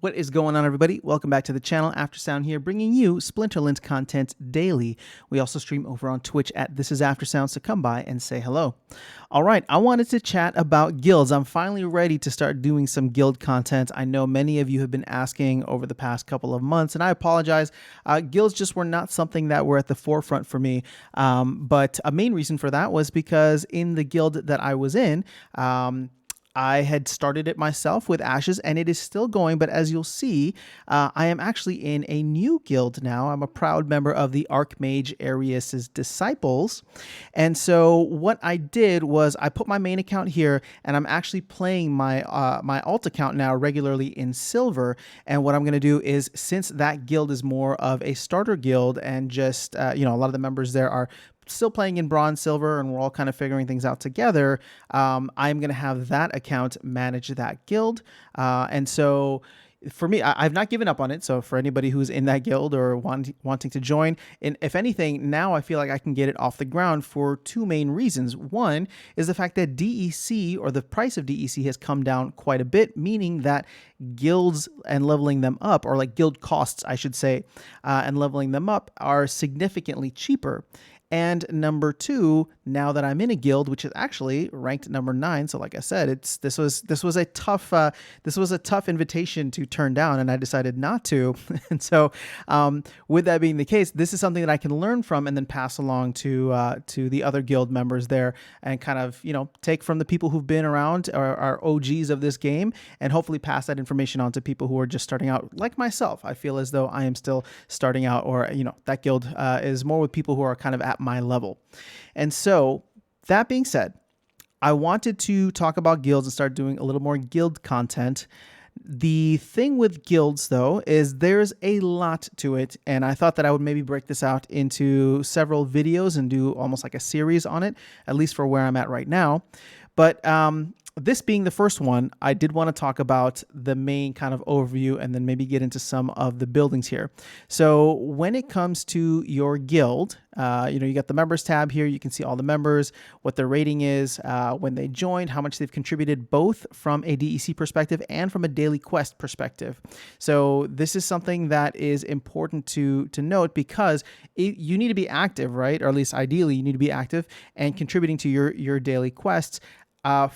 What is going on, everybody? Welcome back to the channel. Aftersound here, bringing you Splinterlands content daily. We also stream over on Twitch at This Is Aftersound, so come by and say hello. All right, I wanted to chat about guilds. I'm finally ready to start doing some guild content. I know many of you have been asking over the past couple of months, and I apologize. Guilds just were not something that were at the forefront for me. But a main reason for that was because in the guild that I was in, I had started it myself with Ashes, and it is still going. But as you'll see, I am actually in a new guild now. I'm a proud member of the Archmage Arius' Disciples. And so what I did was I put my main account here, and I'm actually playing my my alt account now regularly in Silver. And what I'm going to do is, since that guild is more of a starter guild, and just a lot of the members there are still playing in bronze, silver, and we're all kind of figuring things out together, I'm going to have that account manage that guild. And so for me, I've not given up on it. So for anybody who's in that guild or wanting to join, and if anything, now I feel like I can get it off the ground for two main reasons. One is the fact that DEC, or the price of DEC, has come down quite a bit, meaning that guilds and leveling them up, or like guild costs, I should say, and leveling them up are significantly cheaper. And number two, now that I'm in a guild, which is actually ranked number 9, so like I said, this was a tough invitation to turn down, and I decided not to. And so, with that being the case, this is something that I can learn from and then pass along to the other guild members there, and kind of take from the people who've been around, or are OGs of this game, and hopefully pass that information on to people who are just starting out, like myself. I feel as though I am still starting out, or that guild is more with people who are kind of at my level. And so that being said, I wanted to talk about guilds and start doing a little more guild content. The thing with guilds, though, is there's a lot to it, and I thought that I would maybe break this out into several videos and do almost like a series on it, at least for where I'm at right now. But this being the first one, I did want to talk about the main kind of overview and then maybe get into some of the buildings here. So when it comes to your guild, you got the members tab here. You can see all the members, what their rating is, when they joined, how much they've contributed, both from a DEC perspective and from a daily quest perspective. So this is something that is important to note, because you need to be active, right? Or at least ideally you need to be active and contributing to your daily quests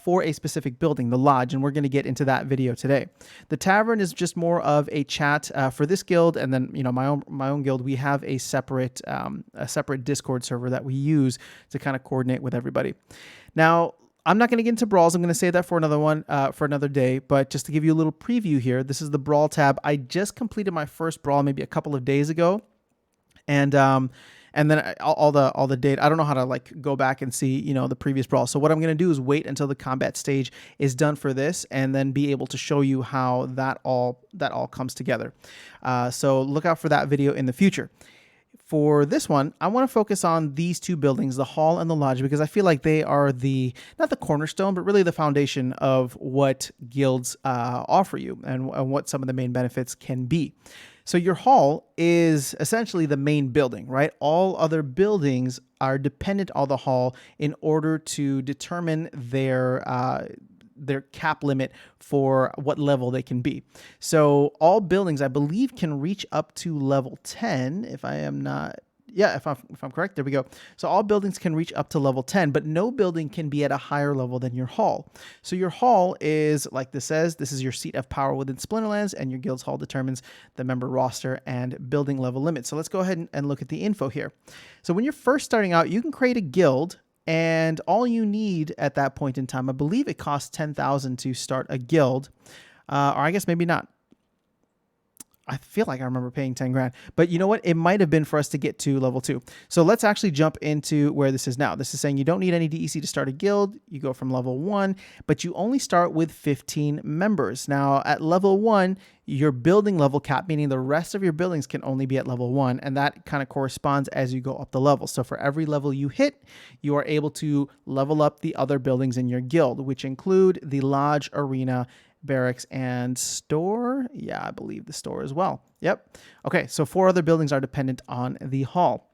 for a specific building, the lodge, and we're going to get into that video today. The tavern is just more of a chat for this guild, and then my own guild, we have a separate Discord server that we use to kind of coordinate with everybody. Now, I'm not going to get into brawls. I'm going to save that for another one, for another day. But just to give you a little preview here, this is the brawl tab. I just completed my first brawl maybe a couple of days ago, and then all the data. I don't know how to like go back and see the previous brawl. So what I'm going to do is wait until the combat stage is done for this, and then be able to show you how that all comes together. So look out for that video in the future. For this one, I want to focus on these two buildings, the hall and the lodge, because I feel like they are not the cornerstone, but really the foundation of what guilds offer you, and what some of the main benefits can be. So your hall is essentially the main building, right? All other buildings are dependent on the hall in order to determine their cap limit for what level they can be. So all buildings, I believe, can reach up to level 10, if I am not... Yeah, if I'm correct, there we go. So all buildings can reach up to level 10, but no building can be at a higher level than your hall. So your hall is, like this says, this is your seat of power within Splinterlands, and your guild's hall determines the member roster and building level limit. So let's go ahead and look at the info here. So when you're first starting out, you can create a guild, and all you need at that point in time, I believe it costs 10,000 to start a guild, or I guess maybe not. I feel like I remember paying 10 grand, but you know what? It might have been for us to get to level 2. So let's actually jump into where this is now. This is saying you don't need any DEC to start a guild. You go from level 1, but you only start with 15 members. Now at level 1, your building level cap, meaning the rest of your buildings can only be at level 1, and that kind of corresponds as you go up the level. So for every level you hit, you are able to level up the other buildings in your guild, which include the lodge, arena, barracks, and store. Yeah, I believe the store as well. Yep. Okay, so 4 other buildings are dependent on the hall.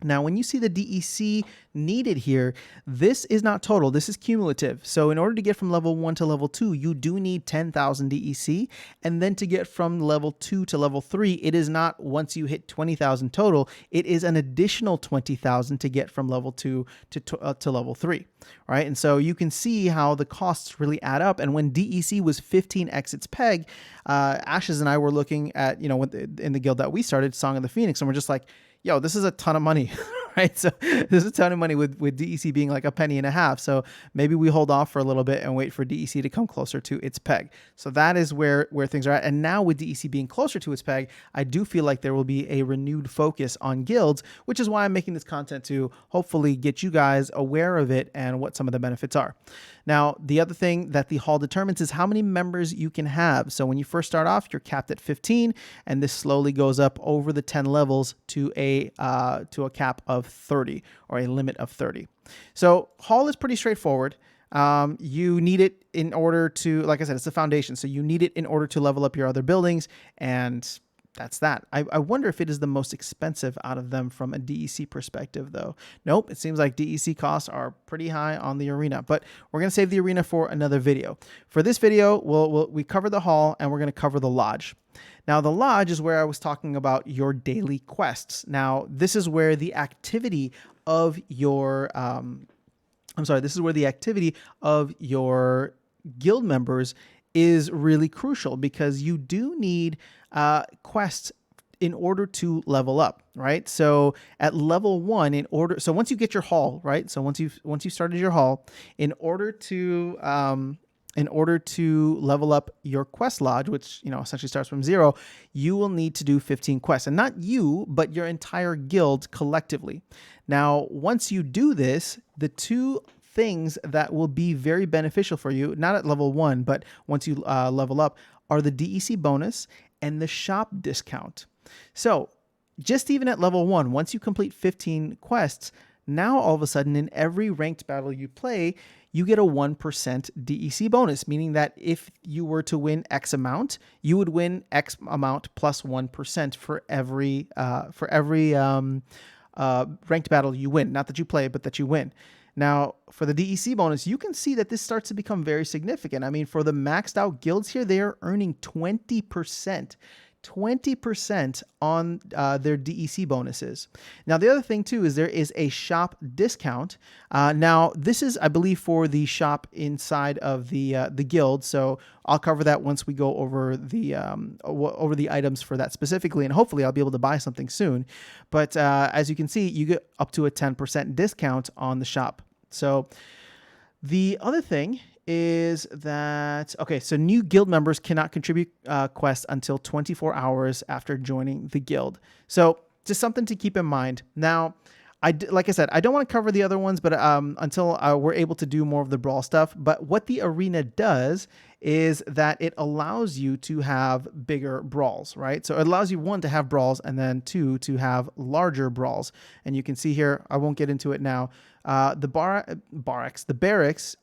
Now, when you see the DEC needed here, this is not total, this is cumulative. So in order to get from level 1 to level 2, you do need 10,000 DEC. And then to get from level 2 to level 3, it is not once you hit 20,000 total, it is an additional 20,000 to get from level 2 to level 3, right? And so you can see how the costs really add up. And when DEC was 15x its peg, Ashes and I were looking at, in the guild that we started, Song of the Phoenix, and we're just like, yo, this is a ton of money, right? So there's a ton of money with DEC being like a penny and a half. So maybe we hold off for a little bit and wait for DEC to come closer to its peg. So that is where things are at. And now with DEC being closer to its peg, I do feel like there will be a renewed focus on guilds, which is why I'm making this content to hopefully get you guys aware of it and what some of the benefits are. Now, the other thing that the hall determines is how many members you can have. So when you first start off, you're capped at 15, and this slowly goes up over the 10 levels to a cap of 30, or a limit of 30. So hall is pretty straightforward. You need it in order to, like I said, it's the foundation. So you need it in order to level up your other buildings, and that's that. I wonder if it is the most expensive out of them from a DEC perspective, though. Nope, it seems like DEC costs are pretty high on the arena, but we're going to save the arena for another video. For this video, we cover the hall, and we're going to cover the lodge. Now, the lodge is where I was talking about your daily quests. Now, this is where the activity of your, this is where the activity of your guild members is really crucial, because you do need quests in order to level up, right? So at level 1, so once you get your hall, right? So once you started your hall, in order to level up your quest lodge, which essentially starts from 0, you will need to do 15 quests, and not you, but your entire guild collectively. Now, once you do this, the two things that will be very beneficial for you, not at level 1, but once you level up, are the DEC bonus and the shop discount. So just even at level 1, once you complete 15 quests, now all of a sudden in every ranked battle you play, you get a 1% DEC bonus, meaning that if you were to win X amount, you would win X amount plus 1% for every ranked battle you win. Not that you play, but that you win. Now, for the DEC bonus, you can see that this starts to become very significant. I mean, for the maxed out guilds here, they are earning 20%. 20% on their DEC bonuses. Now, the other thing too is there is a shop discount. Now, this is, I believe, for the shop inside of the guild. So I'll cover that once we go over the items for that specifically, and hopefully I'll be able to buy something soon. But as you can see, you get up to a 10% discount on the shop. So the other thing is that, okay, so new guild members cannot contribute quests until 24 hours after joining the guild. So just something to keep in mind. Now, like I said, I don't want to cover the other ones, but until we're able to do more of the brawl stuff. But what the arena does is that it allows you to have bigger brawls, right? So it allows you, 1, to have brawls, and then 2, to have larger brawls. And you can see here, I won't get into it now. The barracks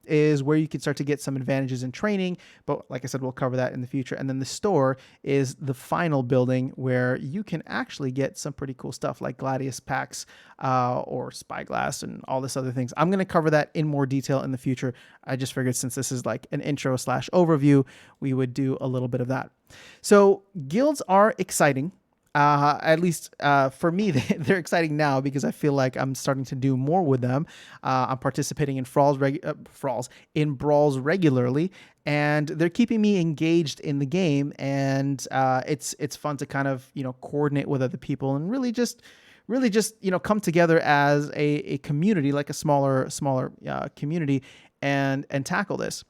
is where you can start to get some advantages in training, but like I said, we'll cover that in the future. And then the store is the final building where you can actually get some pretty cool stuff like Gladius packs or Spyglass and all this other things. I'm going to cover that in more detail in the future. I just figured since this is like an intro / overview, we would do a little bit of that. So guilds are exciting. At least for me, they're exciting now because I feel like I'm starting to do more with them. I'm participating in brawls regularly, and they're keeping me engaged in the game. And it's fun to kind of coordinate with other people and really just come together as a community, like a smaller community, and tackle this.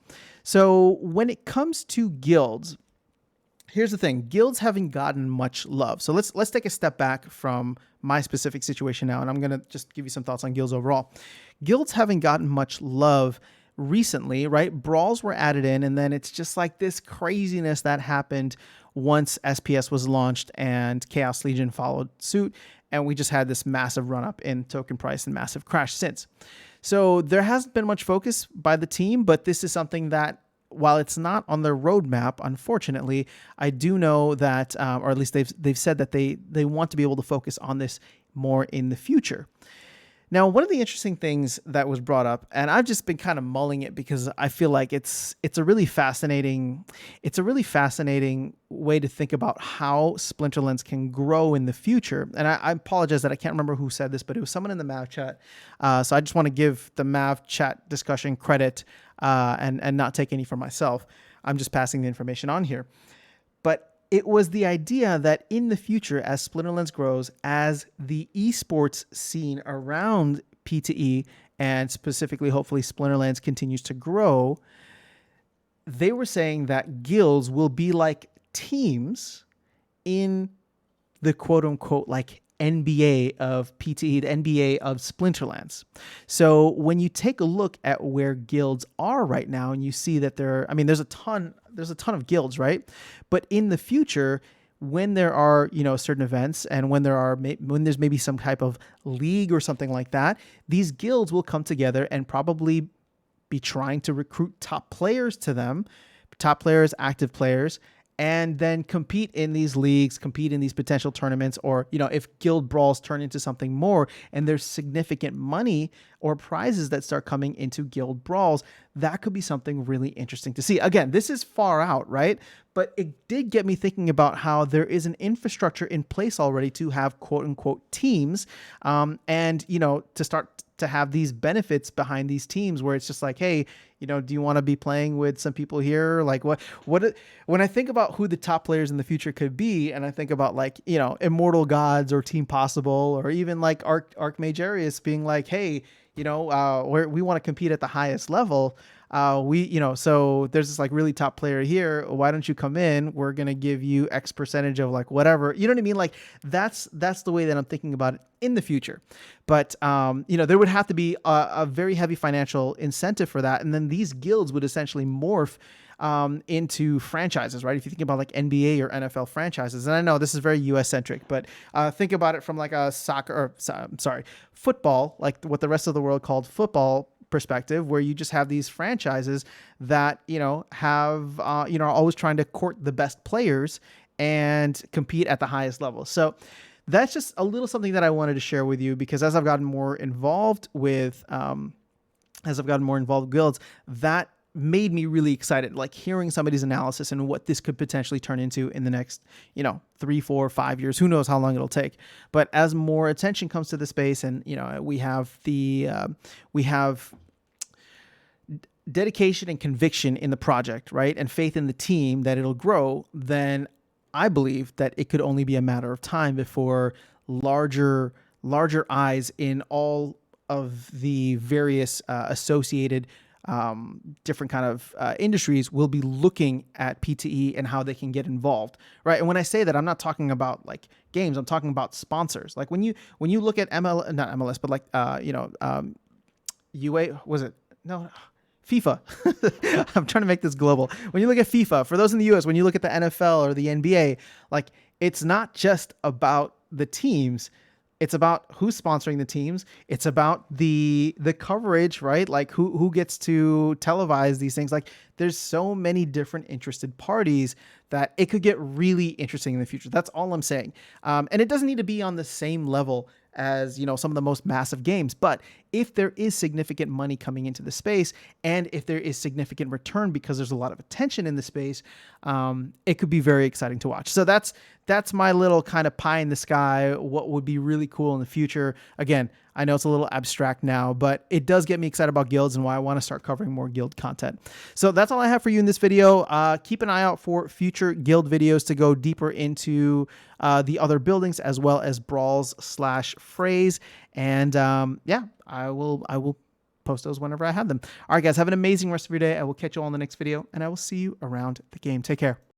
So when it comes to guilds, here's the thing. Guilds haven't gotten much love. So let's take a step back from my specific situation now, and I'm going to just give you some thoughts on guilds overall. Guilds haven't gotten much love recently, right? Brawls were added in, and then it's just like this craziness that happened once SPS was launched and Chaos Legion followed suit, and we just had this massive run up in token price and massive crash since. So there hasn't been much focus by the team, but this is something that, while it's not on their roadmap, unfortunately, I do know that, or at least they've said that they want to be able to focus on this more in the future. Now, one of the interesting things that was brought up, and I've just been kind of mulling it because I feel like it's a really fascinating way to think about how Splinterlands can grow in the future. And I apologize that I can't remember who said this, but it was someone in the Mav chat. So I just want to give the Mav chat discussion credit and not take any for myself. I'm just passing the information on here. But it was the idea that in the future, as Splinterlands grows, as the esports scene around P2E and specifically, hopefully, Splinterlands continues to grow, they were saying that guilds will be like teams in the quote unquote like NBA of P2E, the NBA of Splinterlands. So when you take a look at where guilds are right now, and you see that there's a ton of guilds, right? But in the future, when there are, certain events and when there's maybe some type of league or something like that, these guilds will come together and probably be trying to recruit top players to them, top players, active players, and then compete in these leagues, compete in these potential tournaments, or, if guild brawls turn into something more and there's significant money or prizes that start coming into guild brawls, that could be something really interesting to see. Again, this is far out, right? But it did get me thinking about how there is an infrastructure in place already to have quote unquote teams, and, to start to have these benefits behind these teams where it's just like, hey, do you want to be playing with some people here? Like when I think about who the top players in the future could be, and I think about like, Immortal Gods or Team Possible, or even like Archmage Arius being like, hey, we want to compete at the highest level. So there's this like really top player here. Why don't you come in? We're going to give you X percentage of like whatever, you know what I mean? Like that's the way that I'm thinking about it in the future. But, there would have to be a very heavy financial incentive for that. And then these guilds would essentially morph into franchises, right? If you think about like NBA or NFL franchises, and I know this is very US centric, but think about it from like a football, like what the rest of the world called football perspective, where you just have these franchises that, are always trying to court the best players and compete at the highest level. So that's just a little something that I wanted to share with you, because as I've gotten more involved with guilds, that made me really excited, like hearing somebody's analysis and what this could potentially turn into in the next, 3, 4, 5 years. Who knows how long it'll take. But as more attention comes to the space, and we have dedication and conviction in the project, right, and faith in the team that it'll grow, then I believe that it could only be a matter of time before larger eyes in all of the various associated different kind of industries will be looking at P2E and how they can get involved, right? And when I say that, I'm not talking about like games. I'm talking about sponsors. Like when you look at not MLS, but like UA, was it? No, FIFA. I'm trying to make this global. When you look at FIFA, for those in the US, when you look at the NFL or the NBA, like it's not just about the teams. It's about who's sponsoring the teams. It's about the coverage, right? Like who gets to televise these things. Like there's so many different interested parties that it could get really interesting in the future. That's all I'm saying. And it doesn't need to be on the same level as, some of the most massive games. But if there is significant money coming into the space, and if there is significant return because there's a lot of attention in the space, it could be very exciting to watch. So that's my little kind of pie in the sky, what would be really cool in the future. Again, I know it's a little abstract now, but it does get me excited about guilds and why I want to start covering more guild content. So that's all I have for you in this video. Keep an eye out for future guild videos to go deeper into the other buildings as well as brawls/frays. And I will post those whenever I have them. All right, guys, have an amazing rest of your day. I will catch you all in the next video, and I will see you around the game. Take care.